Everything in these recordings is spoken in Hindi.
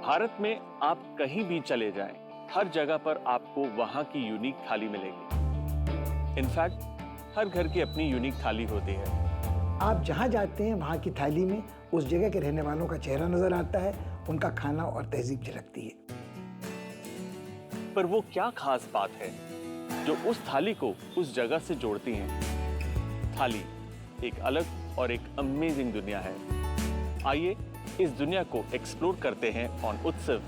भारत में आप कहीं भी चले जाएं, हर जगह पर आपको वहां की यूनिक थाली मिलेगी। इनफैक्ट हर घर की अपनी यूनिक थाली होती है। आप जहां जाते हैं वहां की थाली में उस जगह के रहने वालों का चेहरा नजर आता है, उनका खाना और तहजीब झलकती है। पर वो क्या खास बात है जो उस थाली को उस जगह से जोड़ती है? थाली एक अलग और एक अमेजिंग दुनिया है। आइए इस दुनिया को एक्सप्लोर करते हैं ऑन उत्सव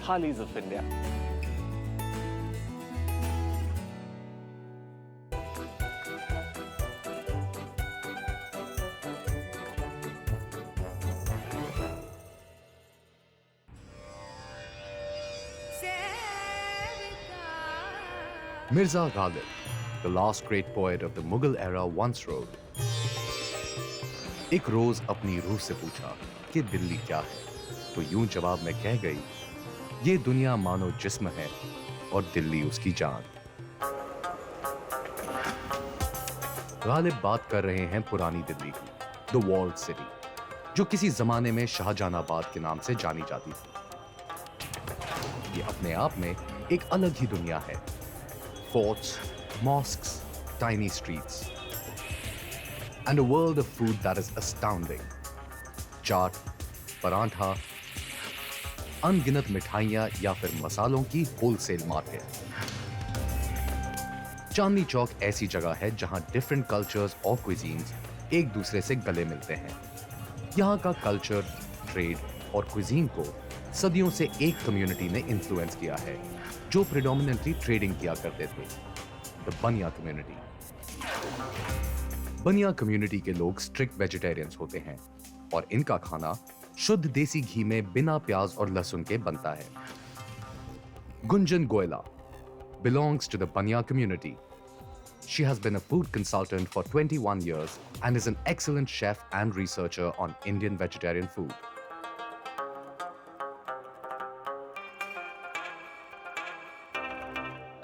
thalis of India. Mirza Ghalib, the last great poet of the Mughal era, once wrote, एक रोज अपनी रूह से पूछा कि दिल्ली क्या है, तो यूं जवाब में कह गई, ये दुनिया मानो जिस्म है और दिल्ली उसकी जान। गालिब बात कर रहे हैं पुरानी दिल्ली की, द वॉल्ड सिटी, जो किसी जमाने में शाहजहानाबाद के नाम से जानी जाती थी। ये अपने आप में एक अलग ही दुनिया है। Forts, mosques, tiny streets, and a world of food that is astounding. चाट, परांठा, अनगिनत मिठाइयां या फिर मसालों की होलसेल मार्केट। चांदनी चौक ऐसी जगह है जहां डिफरेंट कल्चर्स और क्विजीन्स एक दूसरे से गले मिलते हैं। यहां का कल्चर, ट्रेड और क्विजीन को सदियों से एक कम्युनिटी ने इन्फ्लुएंस किया है जो प्रेडोमिनेंटली ट्रेडिंग किया करते थे, द बनिया कम्युनिटी। बनिया कम्युनिटी के लोग स्ट्रिक्ट वेजिटेरियंस होते हैं और इनका खाना शुद्ध देसी घी में बिना प्याज और लहसुन के बनता है। Gunjan Goyla belongs to the Banya community. She has been a food consultant for 21 years and is an excellent chef and researcher on Indian vegetarian food.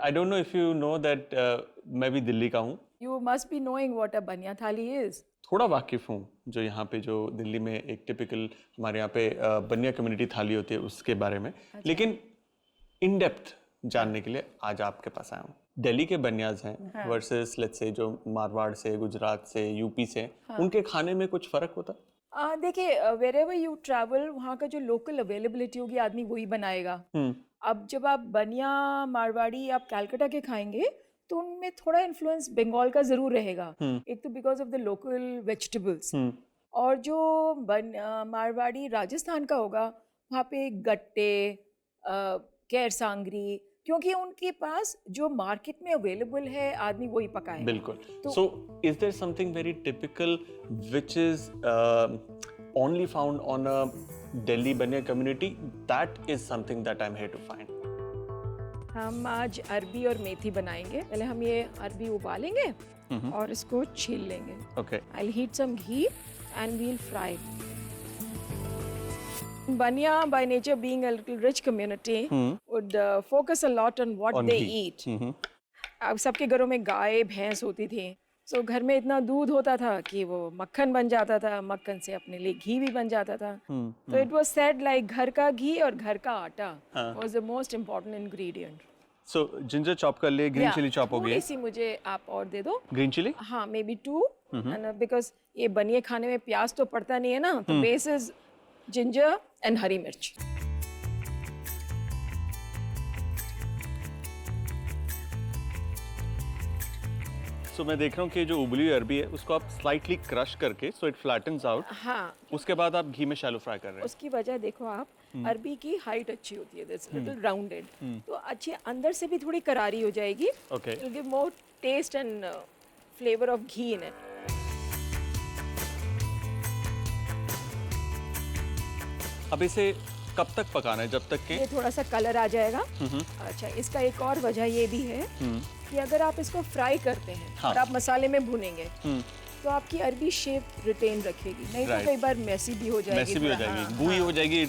I don't know if you know that मैं भी दिल्ली का हूँ। You must be knowing what a banya thali is. थोड़ा वाकिफ हूँ जो यहाँ पे जो दिल्ली में एक टिपिकल हमारे यहाँ पे बनिया कम्युनिटी थाली होती है उसके बारे में। लेकिन इन डेप्थ जानने के लिए आज आपके पास आया हूँ। दिल्ली के बनियाज हैं वर्सेस लेट्स से जो मारवाड़ से, गुजरात से, यूपी से, उनके खाने में कुछ फर्क होता है? देखिए, wherever you travel, वहाँ का जो लोकल अवेलेबिलिटी होगी आदमी वही बनाएगा। अब जब आप बनिया, मारवाड़ी, आप कलकत्ता के खाएंगे तो उनमें थोड़ा इन्फ्लुएंस बंगाल का जरूर रहेगा। एक तो because of the local vegetables, और जो मारवाड़ी राजस्थान का होगा वहाँ पे गट्टे, कैर सांगरी, क्योंकि उनके पास जो मार्केट में अवेलेबल है आदमी वही पकाएगा। बिल्कुल। So is there something very typical which is only found on a Delhi Banya community? That is something that I'm here to find. हम आज अरबी और मेथी बनाएंगे। पहले हम ये अरबी उबालेंगे और इसको छील लेंगे। Okay. I'll heat some ghee and we'll fry. Banya, by nature being a little rich community, would focus a lot on what they eat. अब सबके घरों में गाय, भैंस होती थी। तो घर में इतना दूध होता था कि वो मक्खन बन जाता था, मक्खन से अपने लिए घी भी बन जाता था। तो इट वाज सेड लाइक घर का घी और घर का आटा was the most important ingredient. So ginger chop कर लिए, ग्रीन चिली चॉप हो गई। थोड़ी सी मुझे आप और दे दो। Green chilli? हाँ, मे बी 2, बिकॉज ये बनिए खाने में प्याज तो पड़ता नहीं है ना, तो बेस इज जिंजर एंड हरी मिर्च। सो मैं देख रहा हूँ कि जो उबली हुई अरबी है उसको आप स्लाइटली क्रश करके सो इट फ्लैटन्स आउट। हाँ, उसके बाद आप घी में शैलो फ्राई कर रहे हैं। उसकी वजह देखो आप, अरबी की हाइट अच्छी होती है, दिस लिटिल राउंडेड, तो अच्छी अंदर से भी थोड़ी करारी हो जाएगी। Okay. It will give more taste and flavour of ghee in it. अब इसे कब तक पकाना है? जब तक कि ये थोड़ा सा कलर आ जाएगा। अच्छा, इसका एक और वजह ये भी है कि अगर आप इसको फ्राई करते हैं और आप मसाले में भुनेंगे तो आपकी अरबी शेप रिटेन रखेगी, नहीं तो कई बार मैसी भी हो जाएगी, गूई हो जाएगी,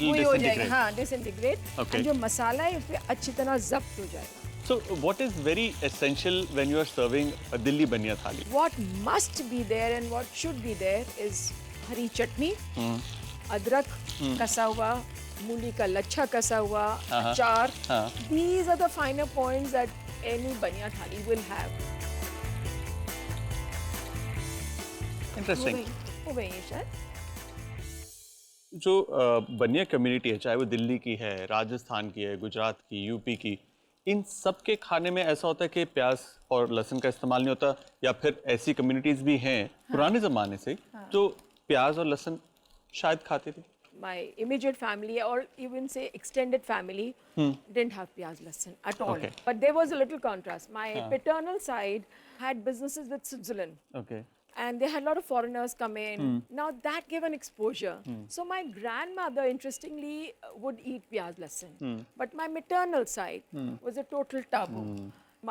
डिसइंटीग्रेट। जो मसाला है उस पे अच्छी तरह जब्त हो जाएगा। So what is very essential when you are serving a Delhi Banya thali? What must be there and what should be there is हरी चटनी, अदरक कसा हुआ, मूली का लच्छा कसा हुआ, हाँ। अचार. हाँ. These are the finer points that any banya thali will have. Interesting. हो गई है शायद. जो बनिया कम्युनिटी है, चाहे वो दिल्ली की है, राजस्थान की है, गुजरात की, यूपी की, इन सब के खाने में ऐसा होता है कि प्याज और लहसुन का इस्तेमाल नहीं होता, या फिर ऐसी कम्युनिटीज भी हैं पुराने ज़माने से जो प्याज और लहसुन शायद खाते थे. My immediate family or even say extended family didn't have piyaz lasan at all. Okay. But there was a little contrast. My paternal side had businesses with Switzerland. Okay. And they had a lot of foreigners come in. Now that gave an exposure. So my grandmother, interestingly, would eat piyaz lasan. But my maternal side was a total taboo.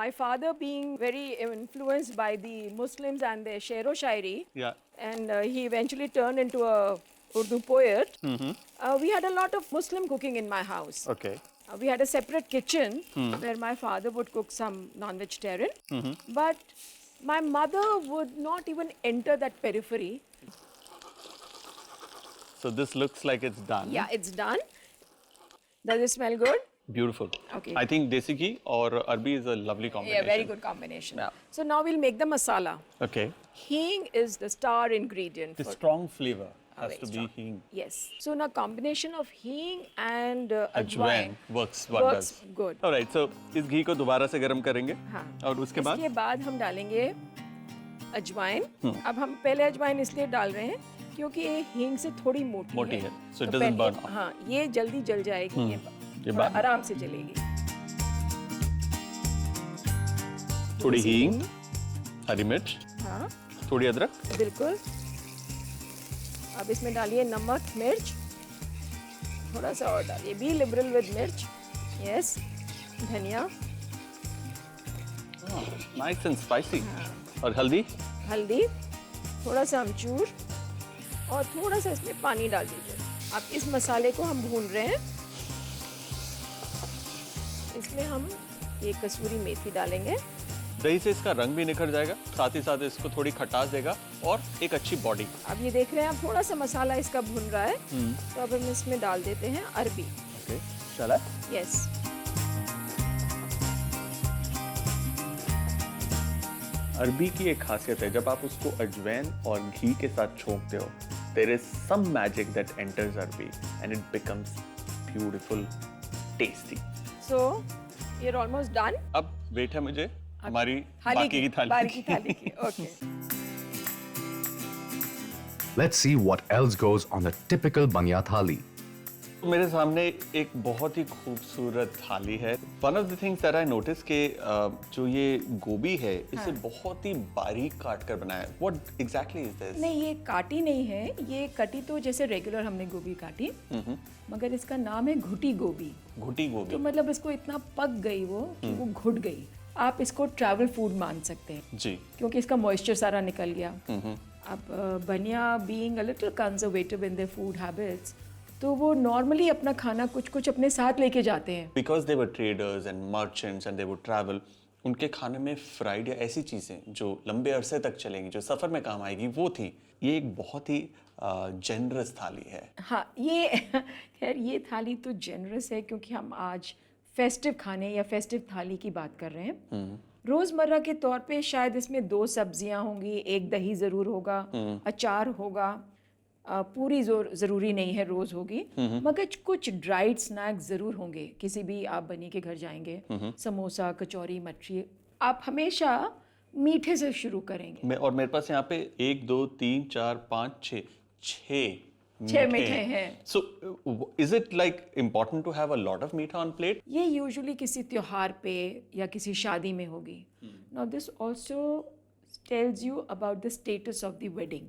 My father being very influenced by the Muslims and their shero shairi, Yeah. and he eventually turned into a Urdu poet. We had a lot of Muslim cooking in my house. Okay. We had a separate kitchen where my father would cook some non-vegetarian. But my mother would not even enter that periphery. So this looks like it's done. Yeah, it's done. Does it smell good? Beautiful. Okay. I think desi ghee or arbi is a lovely combination. Yeah, very good combination. Yeah. So now we'll make the masala. Okay. Hing is the star ingredient. The for- strong flavor has very to strong. be hing. Yes. So now combination of hing and Ajwain works works wonders. good. Alright, so इस घी को दोबारा से गर्म करेंगे. हाँ. और उसके बाद इसके बाद हम डालेंगे अजवाइन. अब हम पहले अजवाइन इसलिए डाल रहे हैं क्योंकि ये हींग से थोड़ी मोटी है. So it तो doesn't पहले- burn off. हाँ, ये जल्दी जल जाएगी. ये ये थोड़ा बाद- आराम से जलेगी. थोड़ी हींग, हरी मिर्च, हाँ, थोड़ी अदरक. बिल्कुल. अब इसमें डालिए नमक, मिर्च, थोड़ा सा और डालिए. बी लिबरल विद मिर्च. यस. धनिया, नाइस एंड स्पाइसी. और हल्दी. हल्दी, थोड़ा सा अमचूर और थोड़ा सा इसमें पानी डाल दीजिए. अब इस मसाले को हम भून रहे हैं. इसमें हम ये कसूरी मेथी डालेंगे. दही से इसका रंग भी निखर जाएगा, साथ ही साथ इसको थोड़ी खटास देगा और एक अच्छी बॉडी. अब ये देख रहे हैं आप थोड़ा सा मसाला इसका भुन रहा है. तो अब हम इसमें डाल देते हैं अरबी. ओके, चला. यस. अरबी की एक खासियत है, जब आप उसको अजवैन और घी के साथ छोंकते हो, there is some magic that enters arbi and it becomes beautiful, tasty. So ये ऑलमोस्ट डन. अब वेट है मुझे हमारी थाली बाकी की थाली बाकी थाली की. Okay. Let's see what else goes on a typical banya thali. मेरे सामने एक बहुत ही खूबसूरत थाली है. One of the things that I notice कि जो ये गोभी है इसे बहुत ही बारीक काट कर बनाया है. What exactly is this? नहीं, ये काटी नहीं है. ये कटी तो जैसे रेगुलर हमने गोभी काटी, मगर इसका नाम है घुटी गोभी. घुटी तो गोभी. मतलब इसको इतना पक गई वो कि वो घुट गई. आप इसको ट्रैवल फूड मान सकते हैं जी. क्योंकि इसका मॉइस्चर सारा निकल गया. अब बनिया being a little conservative in their food habits, तो वो नॉर्मली अपना खाना कुछ कुछ अपने साथ लेके जाते हैं. Because they were traders and merchants and they would travel, उनके खाने में फ्राइड या ऐसी चीज़ें जो लंबे अरसे तक चलेंगी, जो सफ़र में काम आएगी, वो थी. ये एक बहुत ही जेनरस थाली है. हाँ, ये खैर ये थाली तो जेनरस है क्योंकि हम आज फेस्टिव खाने या फेस्टिव थाली की बात कर रहे हैं. रोज़मर्रा के तौर पे शायद इसमें 2 सब्जियां होंगी, एक दही ज़रूर होगा, अचार होगा. पूरी ज़रूरी नहीं है रोज़ होगी, मगर कुछ ड्राइड स्नैक्स ज़रूर होंगे. किसी भी आप बनी के घर जाएंगे, समोसा, कचौरी, मच्छी. आप हमेशा मीठे से शुरू करेंगे. और मेरे पास यहाँ पे 1 2 3 4 5 6 छह मीठे हैं. So is it like important to have a lot of meat on plate? ये यूजुअली किसी त्योहार पे या किसी शादी में होगी. Now this also tells you about the status of the wedding.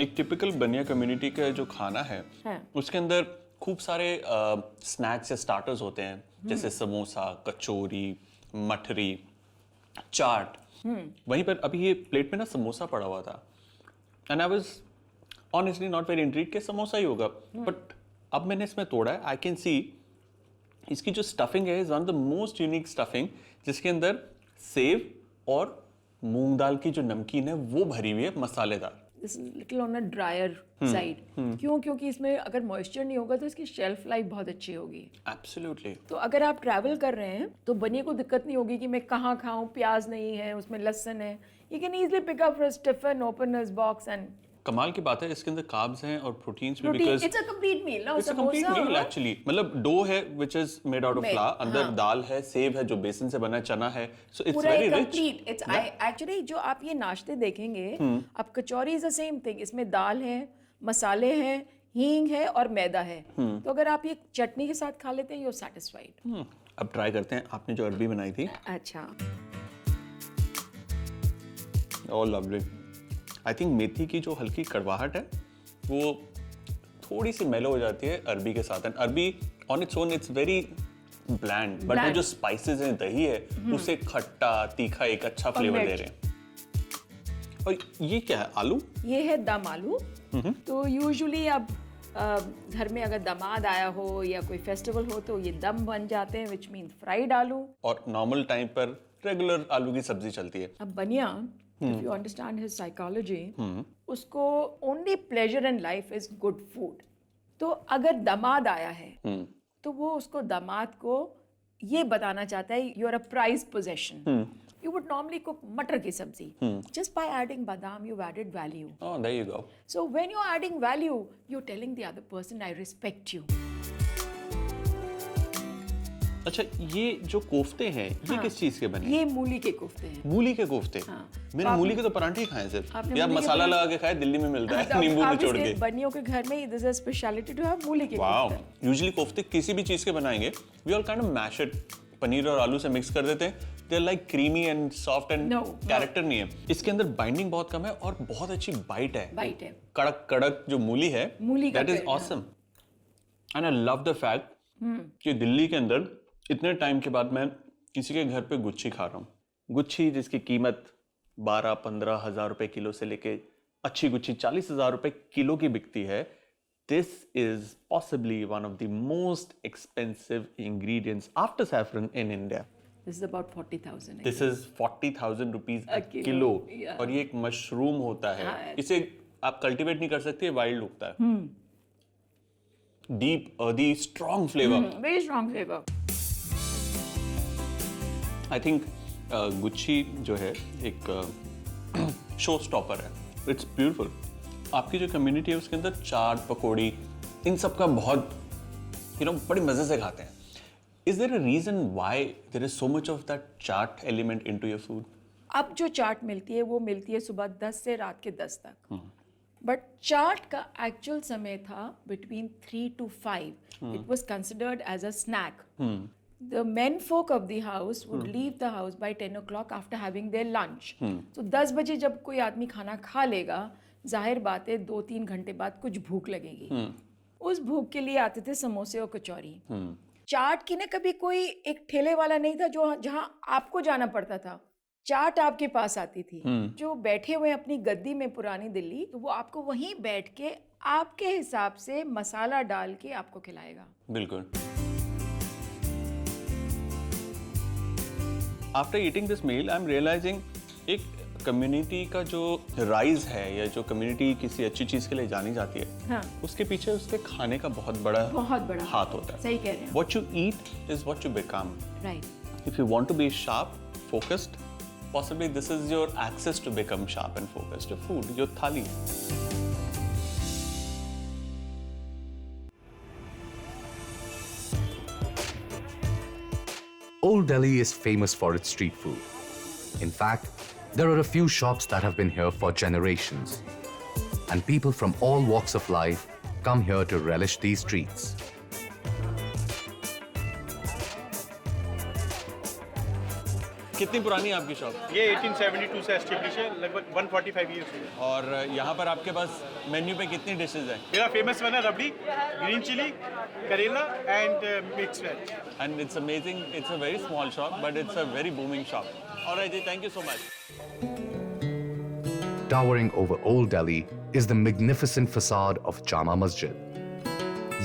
एक टिपिकल बनिया कम्युनिटी का जो खाना है, उसके अंदर खूब सारे स्नैक्स या स्टार्टर्स होते हैं, जैसे समोसा, कचौरी, मठरी, चाट. वहीं पर अभी ये प्लेट में ना समोसा पड़ा हुआ था, and I was honestly not very intrigued कि समोसा ही होगा. बट अब मैंने इसमें तोड़ा है, आई कैन सी इसकी जो स्टफिंग है is one of the most unique stuffing, जिसके अंदर सेव और मूंग दाल की जो नमकीन है वो भरी हुई है मसालेदार। This is little on a dryer side. क्यों? क्योंकि इसमें अगर मॉइस्चर नहीं होगा तो इसकी शेल्फ लाइफ बहुत अच्छी होगी। एब्सोल्युटली। तो अगर आप ट्रैवल कर रहे हैं तो बनिए को दिक्कत नहीं होगी कि मैं कहाँ खाऊं, प्याज नहीं है, उसमें लहसुन है। You can easily pick up from tiffin, open his box and कमाल की बात है, इसके अंदर कार्ब्स हैं और प्रोटीन्स भी, protein. Because it's a complete meal ना। It's a complete meal actually. मतलब डो है which is made out of flour, अंदर दाल है, सेब है जो बेसन से बना है, चना है, so it's very rich. Complete. It's actually जो आप ये नाश्ते देखेंगे, आप कचौरी इज द सेम थिंग। इसमें दाल है, मसाले हैं, हींग है और मैदा है। तो अगर आप ये चटनी के साथ खा लेते हैं, यू आर सैटिस्फाइड। अब ट्राई करते हैं। आपने जो अरबी बनाई थी, अच्छा, ओह लवली। आई थिंक मेथी की जो हल्की कड़वाहट है वो थोड़ी सी मेलो हो जाती है अरबी के साथ। And arbi on its own it's very bland, but वो जो स्पाइसेस हैं, दही है, उसे खट्टा तीखा एक अच्छा फ्लेवर दे रहे हैं। और ये क्या है? आलू? ये है दम आलू। तो यूजुअली अब घर में अगर दामाद आया हो या कोई फेस्टिवल हो तो ये दम बन जाते हैं, विच मीन फ्राइड आलू। और नॉर्मल टाइम पर रेगुलर आलू की सब्जी चलती है। अब बनिया, if you understand his psychology, उसको only pleasure in life is good food। तो अगर दामाद आया है तो वो उसको दामाद को ये बताना चाहता है you are a prized possession। You would normally cook मटर की सब्जी। Just by adding badam, you've added value। Oh, there you go। So when you're adding value, you're telling the other person, I respect you। अच्छा, ये जो कोफ्ते हैं ये किस चीज के बने? ये मूली के कोफ्ते हैं। मूली के कोफ्ते? मैंने मूली के तो परांठे ही खाए सिर्फ, या मसाला लगा के खाए, दिल्ली में मिलता है नींबू निचोड़ के। बनियों के घर में this is a speciality to have मूली के वाओ। कोफ्ते। यूजुअली कोफ्ते किसी भी चीज के बनाएंगे, we all kind of mash it, paneer और आलू से मिक्स कर देते हैं। They are like creamy and soft and character नहीं है इसके अंदर, बाइंडिंग बहुत कम है और बहुत अच्छी बाइट है। बाइट है। कड़क कड़क जो मूली है, that is awesome. And I love the fact कि दिल्ली के अंदर इतने टाइम के बाद मैं किसी के घर पे गुच्छी खा रहा हूँ। गुच्छी जिसकी कीमत 12-15 हज़ार रुपए किलो से लेके अच्छी गुच्छी 40,000 रुपए किलो की बिकती है। This is possibly one of the most expensive ingredients after saffron in India. This is about 40,000। This is 40,000 rupees a kilo. और ये एक मशरूम होता है, इसे आप कल्टीवेट नहीं कर सकते, वाइल्ड उगता है। Deep earthy strong flavour, very strong flavour. I think gucchi जो है एक शो स्टॉपर है। It's beautiful. आपकी जो कम्युनिटी है उसके अंदर चाट, पकौड़ी, इन सब का बहुत बड़े मज़े से खाते हैं। Is there a reason why there is so much of that chaat element into your food? अब जो चाट मिलती है वो मिलती है सुबह 10 से रात के 10 तक। बट चाट का एक्चुअल समय था between 3 to 5। It was considered as a snack. The men folk of the house would leave the house by 10 o'clock after having their lunch। तो 10 बजे जब कोई आदमी खाना खा लेगा, जाहिर बात है 2-3 घंटे बाद कुछ भूख लगेगी। उस भूख के लिए आते थे समोसे और कचौरी। चाट की ना कभी कोई एक ठेले वाला नहीं था जो जहां आपको जाना पड़ता था, चाट आपके पास आती थी। जो बैठे हुए अपनी गद्दी में पुरानी दिल्ली, तो वो आपको वहीं बैठ के आपके हिसाब से मसाला डाल के आपको खिलाएगा। बिल्कुल। After eating this meal I am realizing एक कम्युनिटी का जो राइज है या जो कम्युनिटी किसी अच्छी चीज के लिए जानी जाती है, उसके पीछे उसके खाने का बहुत बड़ा हाथ होता है। सही कह रहे हैं। What you eat is what you become. Right. If you want to be sharp, focused, possibly this is your access to become sharp and focused. Your food, your thali. Old Delhi is famous for its street food. In fact, there are a few shops that have been here for generations. And people from all walks of life come here to relish these treats. कितनी पुरानी है आपकी शॉप? ये 1872 से एस्टेब्लिश है, लगभग 145 ईयर्स हुए। और यहाँ पर आपके पास मेन्यू पे कितनी डिशेज हैं? मेरा फेमस वन है rabri, green chilli, karela and mix veg. And it's amazing. It's a very small shop, but it's a very booming shop. All right, Ji, thank you so much. Towering over Old Delhi is the magnificent facade of Jama Masjid.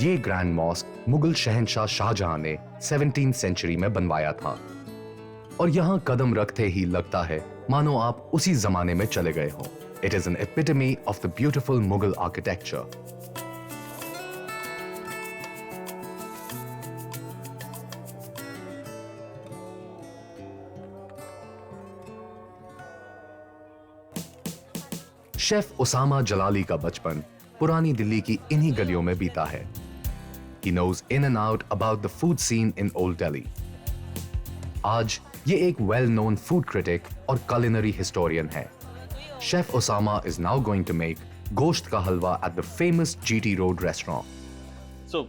ये ग्रैंड मॉस्क मुगल शहंशाह शाहजहां ने 17th सेंचुरी में बनवाया था और यहाँ कदम रखते ही लगता है मानो आप उसी जमाने में चले गए हों। It is an epitome of the beautiful Mughal architecture. Chef Usama Jalali का बचपन पुरानी दिल्ली की इन्हीं गलियों में बीता है। He knows in and out about the food scene in Old Delhi. आज ये एक well-known food critic और culinary historian है। Chef Osama is now going to make गोश्त का हलवा at the famous GT Road restaurant. So,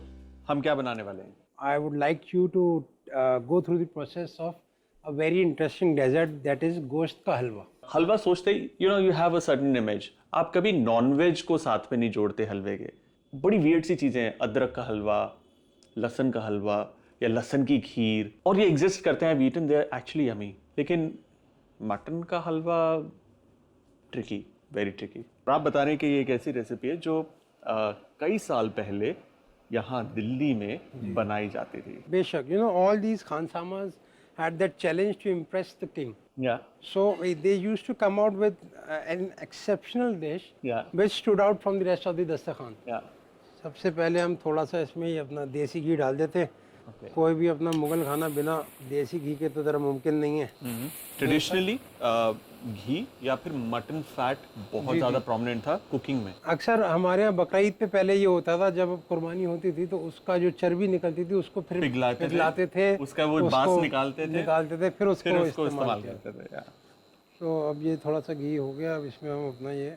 हम क्या बनाने वाले हैं? I would like you to go through the process of a very interesting dessert that is गोश्त का हलवा। हलवा सोचते ही you have a certain image. आप कभी नॉन-वेज को साथ में नहीं जोड़ते हलवे के। बड़ी वियर्ड सी चीज़ें हैं, अदरक का हलवा, लहसुन का हलवा या लहसुन की खीर, और ये एग्जिस्ट करते हैं, eaten they are actually yummy. लेकिन मटन का हलवा ट्रिकी, वेरी ट्रिकी। आप बता रहे हैं कि ये एक ऐसी रेसिपी है जो कई साल पहले यहाँ दिल्ली में बनाई जाती थी। बेशक, all these khansamas had that challenge to impress the king. Yeah. So they used to come out with an exceptional dish Yeah. which stood out from the rest of the dastakhan. Yeah. सबसे पहले हम थोड़ा सा इसमें ही अपना देसी घी डाल देते हैं। कोई भी अपना मुगल खाना बिना देसी घी के तो ज़रा मुमकिन नहीं है। ट्रेडिशनली घी या फिर मटन फैट बहुत ज़्यादा प्रोमिनेंट था कुकिंग में। अक्सर हमारे यहाँ बकरा ईद पे पहले ये होता था, जब कुर्बानी होती थी तो उसका जो चर्बी निकलती थी उसको फिर पिघलाते थे, उसका वो बांस निकालते थे, फिर उसको इस्तेमाल करते थे। तो अब ये थोड़ा सा घी हो गया, अब इसमें हम अपना ये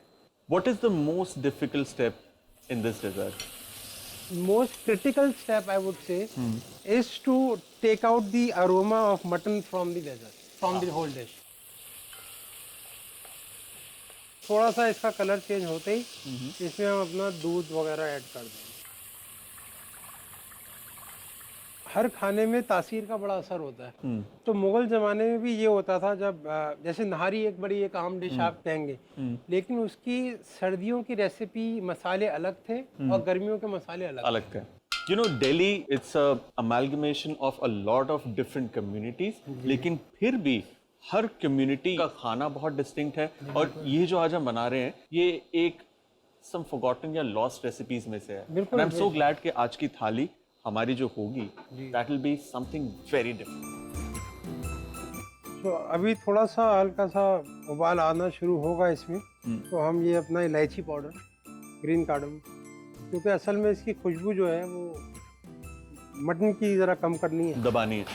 What is the most difficult step in this dessert? most critical step I would say is to take out the aroma of mutton from the dessert, from the whole dish. थोड़ा सा इसका कलर चेंज होते ही इसमें हम अपना दूध वगैरह ऐड कर देंगे। हर खाने में तासीर का बड़ा असर होता है। तो मुगल ज़माने में भी ये होता था, जब जैसे नहारी एक बड़ी एक आम डिश आप कहेंगे, लेकिन उसकी सर्दियों की रेसिपी मसाले अलग थे और गर्मियों के मसाले अलग थे। Delhi it's a amalgamation of a lot of different communities, लेकिन फिर भी हर कम्युनिटी का खाना बहुत डिस्टिंक्ट है। और ये जो आज हम बना रहे हैं ये एक some forgotten या lost recipes में से है। And I'm so glad कि आज की थाली हमारी जो होगी that will be something very different. तो अभी थोड़ा सा हल्का सा उबाल आना शुरू होगा इसमें, तो हम ये अपना इलायची पाउडर, ग्रीन कार्डम, क्योंकि असल में इसकी खुशबू जो है वो मटन की ज़रा कम करनी है, दबानी है।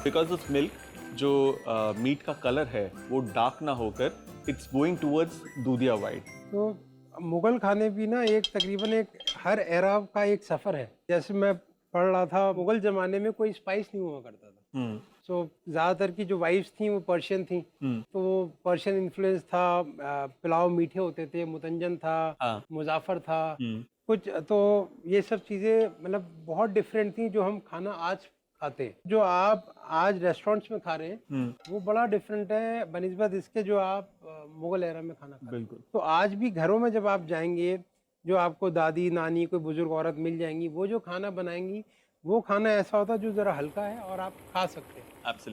बिकॉज ऑफ मिल्क जो मीट का कलर है वो डार्क ना होकर इट्स गोइंग टूवर्ड्स दूधिया वाइट। तो मुगल खाने भी ना एक तकरीबन एक हर एरा का एक सफ़र है। जैसे मैं पढ़ रहा था, मुगल ज़माने में कोई स्पाइस नहीं हुआ करता था। तो ज़्यादातर की जो वाइफ्स थी वो पर्शियन थी, तो वो पर्शियन इन्फ्लुएंस था। पुलाव मीठे होते थे, मुतंजन था, मुजाफर था कुछ। तो ये सब चीज़ें मतलब बहुत डिफरेंट थी जो हम खाना आज खाते हैं। जो आप आज रेस्टोरेंट्स में खा रहे हैं वो बड़ा डिफरेंट है बनिस्बत इसके जो आप मुगल एरा में खाना खाते हैं। तो आज भी घरों में जब आप जाएंगे, जो आपको दादी नानी कोई बुजुर्ग औरत मिल जाएंगी, वो जो खाना बनाएंगी वो खाना ऐसा होता है जो ज़रा हल्का है और आप खा सकते हैं।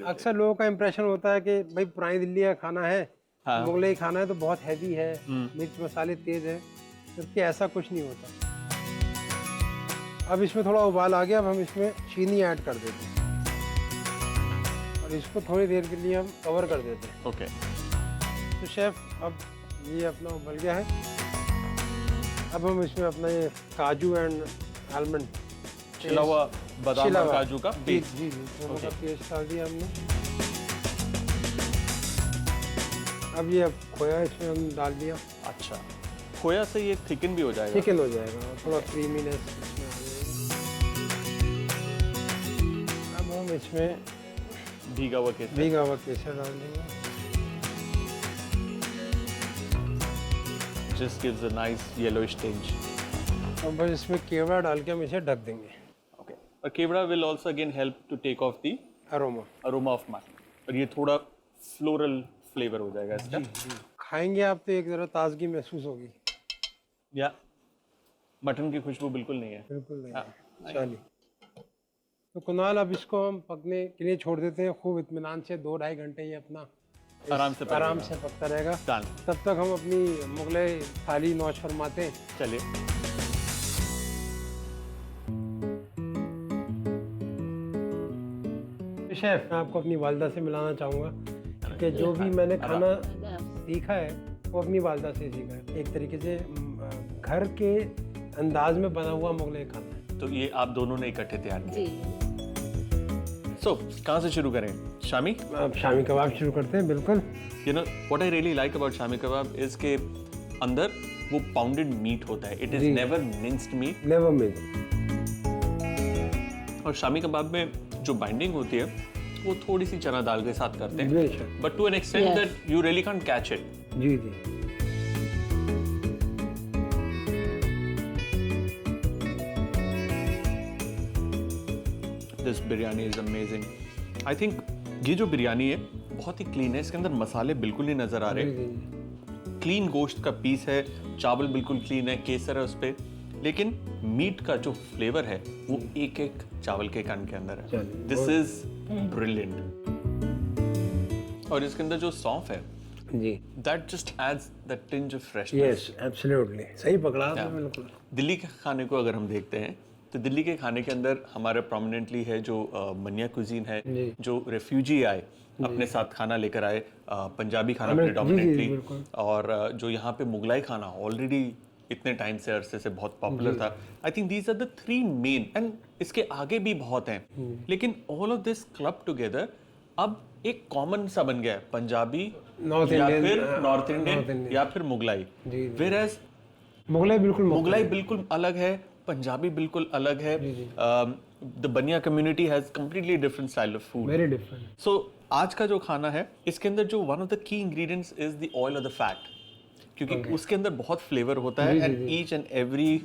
अक्सर लोगों का इंप्रेशन होता है कि भाई पुरानी दिल्ली का खाना है, मुगलई खाना है तो बहुत हैवी है, मिर्च मसाले तेज़ है, जबकि ऐसा कुछ नहीं होता। अब इसमें थोड़ा उबाल आ गया, अब हम इसमें चीनी ऐड कर देते हैं और इसको थोड़ी देर के लिए हम कवर कर देते हैं। ओके। तो शेफ़ अब ये अपना उबल गया है। अब हम इसमें अपना ये काजू एंड आलमंड, छिला हुआ बादाम और काजू का पेस्ट, जी दोनों का पेस्ट डाल दिया हमने। अब ये खोया इसमें हम डाल दिया। अच्छा, खोया से ये थिकन भी हो जाएगा? थिकन हो जाएगा, थोड़ा क्रीमीनेस इसमें आ जाएगी। अब हम इसमें भीगा हुआ केसर डाल देंगे। Just gives a nice yellowish tinge. अब बस इसमें केवड़ा डाल के हम इसे ढक देंगे। Okay. और केवड़ा will also again help to take off the aroma of mutton. और ये थोड़ा floral flavor हो जाएगा इसका। खाएंगे आप तो एक ज़रा ताजगी महसूस होगी। या मटन की खुशबू बिल्कुल नहीं है। बिल्कुल नहीं। चलिए, तो कुणाल अब इसको हम पकने के लिए छोड़ देते हैं खूब इत्मीनान से, 2-2.5 घंटे ये अपना आराम से पकता रहेगा। Done. तब तक हम अपनी मुगलई थाली नौश फरमाते हैं। चलिए। शेफ, मैं आपको अपनी वालदा से मिलाना चाहूँगा कि जो भी मैंने खाना सीखा है वो अपनी वालदा से सीखा है। एक तरीके से घर के अंदाज में बना हुआ मुगलई खाना है। तो ये आप दोनों ने इकट्ठे तैयार किया। जी। सो कहाँ से शुरू करें? शामी? अब शामी कबाब शुरू करते हैं। बिल्कुल। You know what I really like about shami kebab is के अंदर वो पाउंडेड मीट होता है। It is never minced meat. Never minced. और शामी कबाब में जो बाइंडिंग होती है वो थोड़ी सी चना दाल के साथ करते हैं, बेशक। But to an extent Yes. That you really can't catch it. जी जी। This biryani is amazing. I think ये जो बिरयानी है बहुत ही क्लीन है, इसके अंदर मसाले बिल्कुल नहीं नजर आ रहे। क्लीन गोश्त का पीस है, चावल बिल्कुल क्लीन है, केसर है उस पे, लेकिन मीट का जो फ्लेवर है वो एक एक चावल के कण के अंदर है। This is brilliant. और इसके अंदर जो सौंफ है जी। That just adds that tinge of freshness. Yes, absolutely सही पकड़ा आपने। बिल्कुल। दिल्ली के खाने को अगर हम देखते हैं तो दिल्ली के खाने के अंदर हमारे प्रोमिनेंटली है जो बनिया कुजीन है, जो रेफ्यूजी आए अपने साथ खाना लेकर आए, पंजाबी खाना प्रेडोमिनेटली, और जो यहाँ पे मुगलाई खाना ऑलरेडी इतने टाइम से अरसे से बहुत पॉपुलर था। I think these are the 3 main, and इसके आगे भी बहुत हैं, लेकिन all of this club together अब एक कॉमन सा बन गया है, पंजाबी या फिर नॉर्थ इंडियन या फिर मुगलाई। वेयरएज मुगलाई बिल्कुल अलग है, पंजाबी बिल्कुल अलग है। The Bania community has completely different style of food, very different. So आज का जो खाना है इसके अंदर जो one of the key ingredients is the oil और द फैट, क्योंकि उसके अंदर बहुत फ्लेवर होता है, and each and every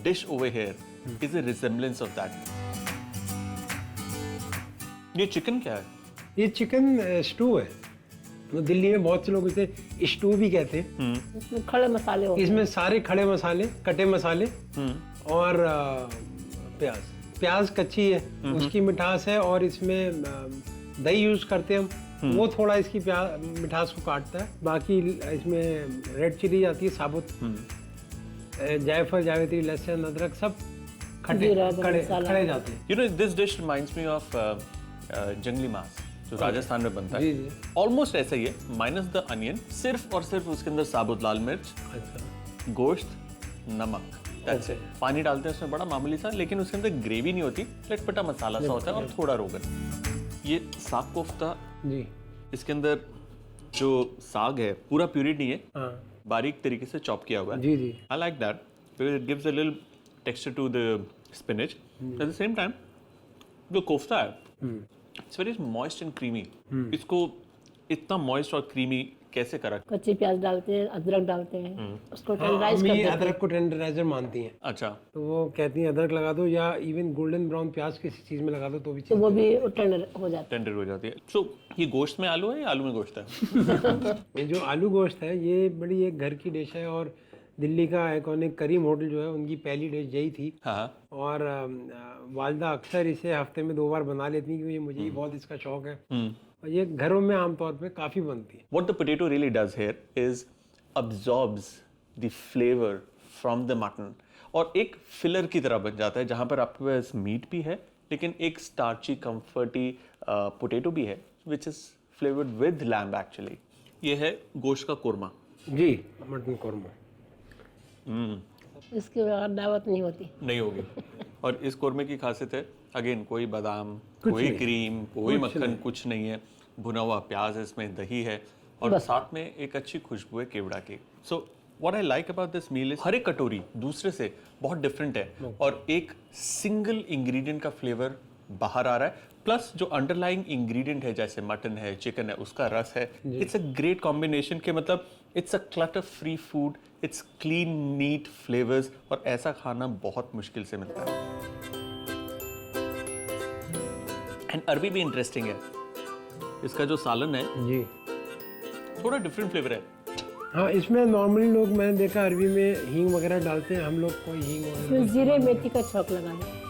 dish over here is a resemblance of that. ये चिकन क्या है? ये चिकन स्टू है। तो दिल्ली में बहुत से लोग इसे स्टू भी कहते हैं। इसमें खड़े मसाले होते हैं। इसमें सारे खड़े मसाले, कटे मसाले और प्याज कच्ची है, उसकी मिठास है, और इसमें दही यूज करते हैं हम, वो थोड़ा इसकी मिठास को काटता है। बाकी इसमें रेड चिली जाती है साबुत, जायफल, जावित्री, लहसुन, अदरक सब खड़े जाते हैं। You know this dish reminds me of जंगली मांस जो राजस्थान में बनता है। जी। ऑलमोस्ट ऐसा ही है, माइनस द अनियन, सिर्फ और सिर्फ उसके अंदर साबुत लाल मिर्च, गोश्त, नमक, that's it। पानी डालते हैं उसमें बड़ा मामूली सा, लेकिन उसके अंदर ग्रेवी नहीं होती, लटपटा मसाला सा होता है और थोड़ा रोगन। ये साग कोफ्ता जी। इसके अंदर जो साग है पूरा प्यूरी नहीं है, हाँ। बारीक तरीके से चॉप किया हुआ है। जी जी। I like that because it gives a little texture to the spinach. At the same time, जो कोफ्ता है, it's very moist and creamy. इसको इतना moist और creamy कैसे करा? कच्ची प्याज डालते हैं, अदरक डालते हैं, उसको टेंडराइज कर अम्मी देते हैं। अदरक को टेंडराइजर मानती हैं, अच्छा, तो वो कहती हैं अदरक लगा दो, या इवन गोल्डन ब्राउन प्याज किसी चीज में लगा दो तो भी तो वो भी टेंडर हो जाता टेंडर हो जाती है। So ये गोश्त में आलू है या आलू में गोश्त है? ये जो आलू गोश्त है ये बड़ी एक घर की डिश है, और दिल्ली का आइकॉनिक करीम होटल जो है उनकी पहली डिश यही थी। हाँ। और वालदा अक्सर इसे हफ्ते में 2 बार बना लेती हैं, क्योंकि मुझे बहुत इसका शौक है, और ये घरों में आमतौर पे काफ़ी बनती है। What the potato really does here is absorbs the flavor from the mutton, और एक फिलर की तरह बन जाता है, जहाँ पर आपके पास मीट भी है लेकिन एक स्टार्ची कंफर्टी पोटैटो भी है, which is flavored with lamb actually। ये है गोश्त का कोरमा। जी, मटन कौरमा। इसके बगैर दावत नहीं होती। नहीं होगी। और इस कोरमे की खासियत है, अगेन कोई बादाम, कोई क्रीम, कोई मक्खन, कुछ नहीं है, भुना हुआ प्याज है इसमें, दही है, और साथ में एक अच्छी खुशबू है केवड़ा की। So what I like about this meal is हर एक कटोरी दूसरे से बहुत डिफरेंट है, और एक सिंगल इंग्रेडिएंट का फ्लेवर बाहर आ रहा है, प्लस जो अंडरलाइंग इंग्रेडिएंट है जैसे मटन है, चिकन है, उसका रस है। इट्स अ ग्रेट कॉम्बिनेशन के मतलब it's a clutter free food, it's clean NEET flavours, और ऐसा खाना बहुत मुश्किल से मिलता है। एंड अरबी भी इंटरेस्टिंग है, इसका जो सालन है जी, थोड़ा डिफरेंट फ्लेवर है। हाँ, इसमें नॉर्मली लोग मैंने देखा अरबी में हींग वगैरह डालते हैं, हम लोग कोई हींग वगैरह इसमें जीरे मेथी का छौंक लगा दें।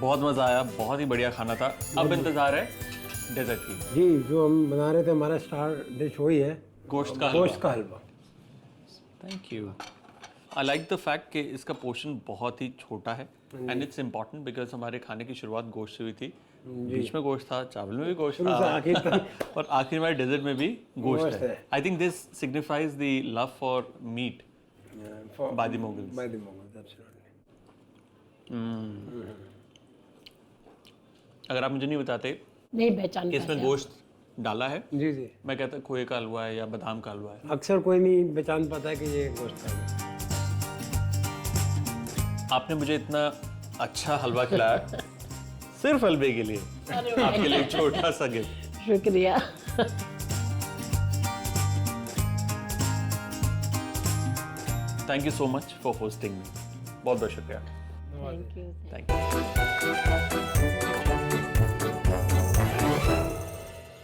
बहुत मज़ा आया, बहुत ही बढ़िया खाना था। अब इंतज़ार है डेजर्ट की। जी, जो हम बना रहे थे हमारा स्टार डिश वही है, गोश्त का गोश्त का हलवा। Thank you. I like the fact कि इसका पोर्शन बहुत ही छोटा है एंड इट्स इम्पॉर्टेंट बिकॉज हमारे खाने की शुरुआत गोश्त से हुई थी। बीच में गोश्त था, चावल में भी गोश्त शुरू से था आखिर तक और आखिर में डेजर्ट में भी गोश्त गोश्त है। है। I think this signifies the love for meet by the Mughals. By the Mughals, absolutely. अगर आप मुझे नहीं बताते नहीं पहचान कि इसमें पाते गोश्त डाला है, जी जी, मैं कहता खोए का हलवा है या बादाम का हलवा है। अक्सर कोई नहीं पहचान पाता है कि ये गोश्त का है। आपने मुझे इतना अच्छा हलवा खिलाया सिर्फ हलवे के लिए, आपके लिए एक छोटा सा गिफ्ट। शुक्रिया। Thank you so much for hosting मी। बहुत बहुत शुक्रिया। Thank you. Thank you.